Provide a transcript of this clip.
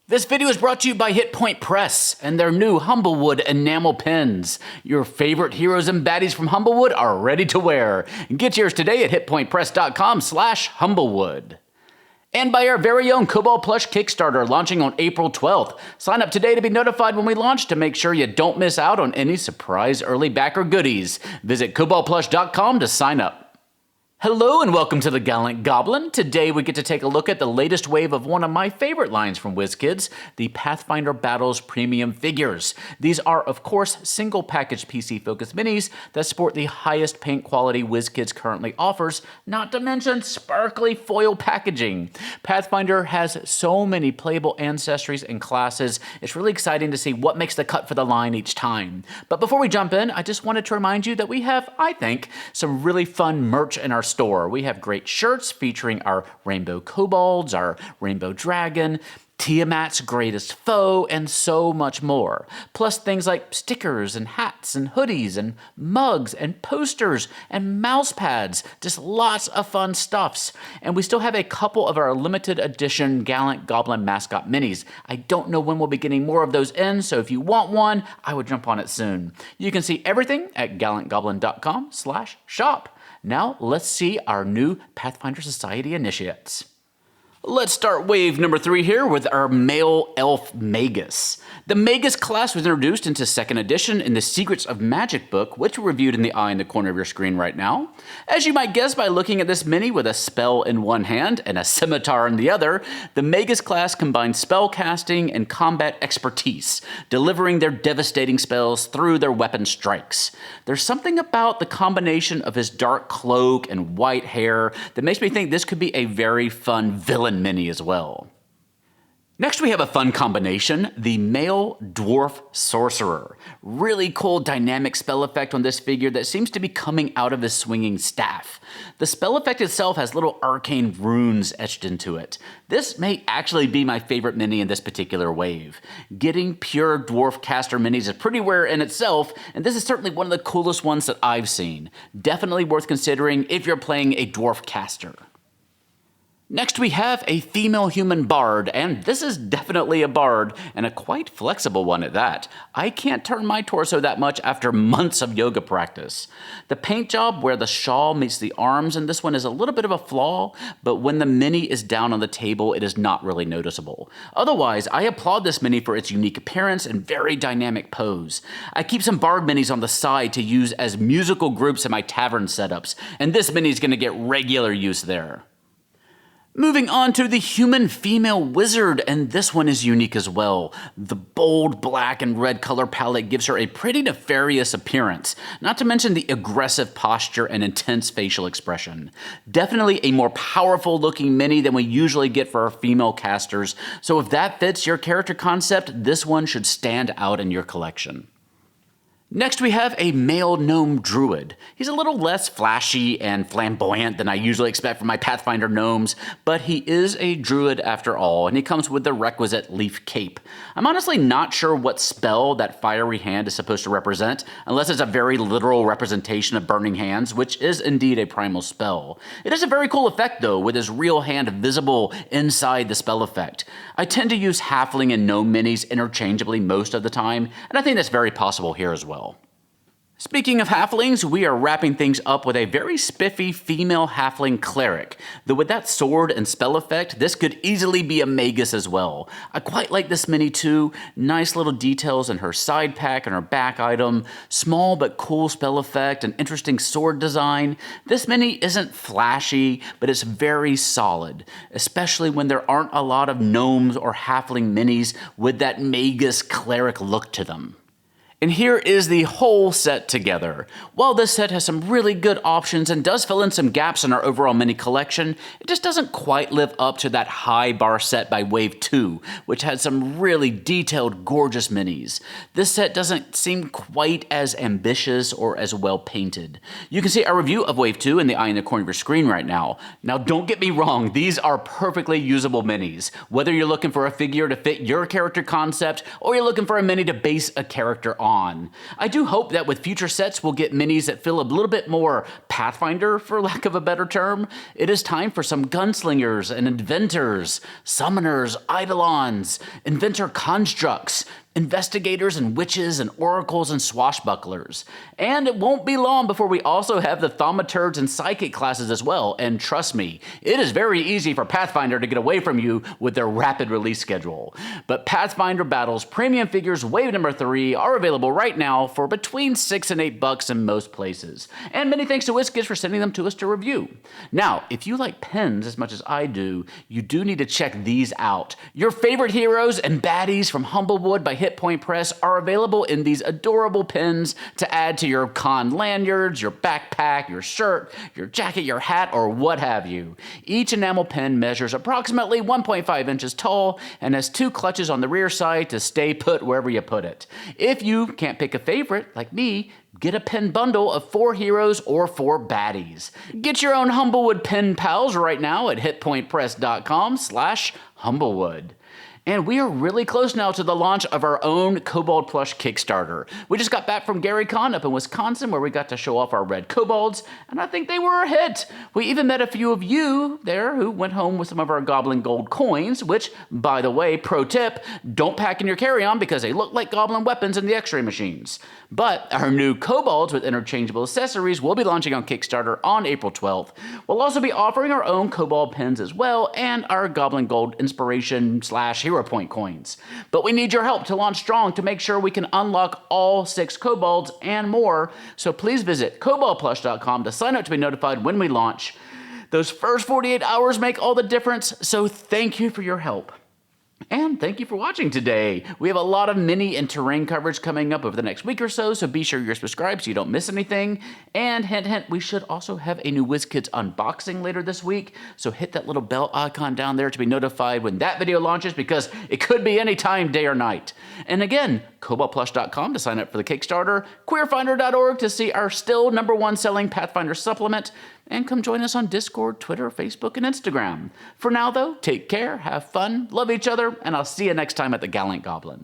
This video is brought to you by Hit Point Press and their new Humblewood enamel pens. Your favorite heroes and baddies from Humblewood are ready to wear. Get yours today at hitpointpress.com/Humblewood. And by our very own Kobold plush Kickstarter launching on April 12th. Sign up today to be notified when we launch to make sure you don't miss out on any surprise early backer goodies. Visit koboldplush.com to sign up. Hello and welcome to the Gallant Goblin. Today we get to take a look at the latest wave of one of my favorite lines from WizKids, the Pathfinder Battles Premium Figures. These are, of course, single package PC-focused minis that sport the highest paint quality WizKids currently offers, not to mention sparkly foil packaging. Pathfinder has so many playable ancestries and classes, it's really exciting to see what makes the cut for the line each time. But before we jump in, I just wanted to remind you that we have, I think, some really fun merch in our store. We have great shirts featuring our rainbow kobolds, our rainbow dragon, Tiamat's greatest foe, and so much more. Plus things like stickers and hats and hoodies and mugs and posters and mouse pads. Just lots of fun stuffs. And we still have a couple of our limited edition Gallant Goblin mascot minis. I don't know when we'll be getting more of those in, so if you want one, I would jump on it soon. You can see everything at gallantgoblin.com/shop. Now, let's see our new Pathfinder Society initiates. Let's start wave number 3 here with our male Elf Magus. The Magus class was introduced into 2nd edition in the Secrets of Magic book, which we reviewed in the eye in the corner of your screen right now. As you might guess by looking at this mini with a spell in one hand and a scimitar in the other, the Magus class combines spell casting and combat expertise, delivering their devastating spells through their weapon strikes. There's something about the combination of his dark cloak and white hair that makes me think this could be a very fun villain mini as well. Next we have a fun combination, the male Dwarf Sorcerer. Really cool dynamic spell effect on this figure that seems to be coming out of his swinging staff. The spell effect itself has little arcane runes etched into it. This may actually be my favorite mini in this particular wave. Getting pure dwarf caster minis is pretty rare in itself, and this is certainly one of the coolest ones that I've seen. Definitely worth considering if you're playing a dwarf caster. Next we have a female human bard, and this is definitely a bard, and a quite flexible one at that. I can't turn my torso that much after months of yoga practice. The paint job where the shawl meets the arms in this one is a little bit of a flaw, but when the mini is down on the table, it is not really noticeable. Otherwise, I applaud this mini for its unique appearance and very dynamic pose. I keep some bard minis on the side to use as musical groups in my tavern setups, and this mini is going to get regular use there. Moving on to the human female wizard, and this one is unique as well. The bold black and red color palette gives her a pretty nefarious appearance, not to mention the aggressive posture and intense facial expression. Definitely a more powerful looking mini than we usually get for our female casters, so if that fits your character concept, this one should stand out in your collection. Next we have a male gnome druid. He's a little less flashy and flamboyant than I usually expect from my Pathfinder gnomes, but he is a druid after all, and he comes with the requisite leaf cape. I'm honestly not sure what spell that fiery hand is supposed to represent, unless it's a very literal representation of burning hands, which is indeed a primal spell. It is a very cool effect though, with his real hand visible inside the spell effect. I tend to use halfling and gnome minis interchangeably most of the time, and I think that's very possible here as well. Speaking of halflings, we are wrapping things up with a very spiffy female halfling cleric. Though with that sword and spell effect, this could easily be a magus as well. I quite like this mini too. Nice little details in her side pack and her back item. Small but cool spell effect and interesting sword design. This mini isn't flashy, but it's very solid, especially when there aren't a lot of gnomes or halfling minis with that magus cleric look to them. And here is the whole set together. While this set has some really good options and does fill in some gaps in our overall mini collection, it just doesn't quite live up to that high bar set by Wave 2, which had some really detailed, gorgeous minis. This set doesn't seem quite as ambitious or as well painted. You can see our review of Wave 2 in the eye in the corner of your screen right now. Now don't get me wrong, these are perfectly usable minis. Whether you're looking for a figure to fit your character concept, or you're looking for a mini to base a character on, on. I do hope that with future sets we'll get minis that feel a little bit more Pathfinder, for lack of a better term. It is time for some gunslingers and inventors, summoners, eidolons, inventor constructs, investigators and witches and oracles and swashbucklers. And it won't be long before we also have the thaumaturgs and psychic classes as well, and trust me, it is very easy for Pathfinder to get away from you with their rapid release schedule. But Pathfinder Battles Premium Figures Wave number 3 are available right now for between $6 and $8 in most places. And many thanks to WizKids for sending them to us to review. Now, if you like pens as much as I do, you do need to check these out. Your favorite heroes and baddies from Humblewood by Hit Point Press are available in these adorable pins to add to your con lanyards, your backpack, your shirt, your jacket, your hat, or what have you. Each enamel pin measures approximately 1.5 inches tall and has 2 clutches on the rear side to stay put wherever you put it. If you can't pick a favorite, like me, get a pin bundle of 4 heroes or 4 baddies. Get your own Humblewood pen pals right now at hitpointpress.com/Humblewood. And we are really close now to the launch of our own Kobold plush Kickstarter. We just got back from GaryCon up in Wisconsin where we got to show off our red kobolds, and I think they were a hit. We even met a few of you there who went home with some of our goblin gold coins, which, by the way, pro tip, don't pack in your carry-on because they look like goblin weapons in the x-ray machines. But our new kobolds with interchangeable accessories will be launching on Kickstarter on April 12th. We'll also be offering our own kobold pins as well and our goblin gold inspiration / hero point coins. But we need your help to launch strong to make sure we can unlock all 6 kobolds and more. So please visit koboldplush.com to sign up to be notified when we launch. Those first 48 hours make all the difference, so thank you for your help. And thank you for watching today. We have a lot of mini and terrain coverage coming up over the next week or so be sure you're subscribed so you don't miss anything. And hint, hint, we should also have a new WizKids unboxing later this week, so hit that little bell icon down there to be notified when that video launches because it could be any time, day or night. And again, koboldplush.com to sign up for the Kickstarter, queerfinder.org to see our still #1 selling Pathfinder supplement, and come join us on Discord, Twitter, Facebook, and Instagram. For now, though, take care, have fun, love each other, and I'll see you next time at the Gallant Goblin.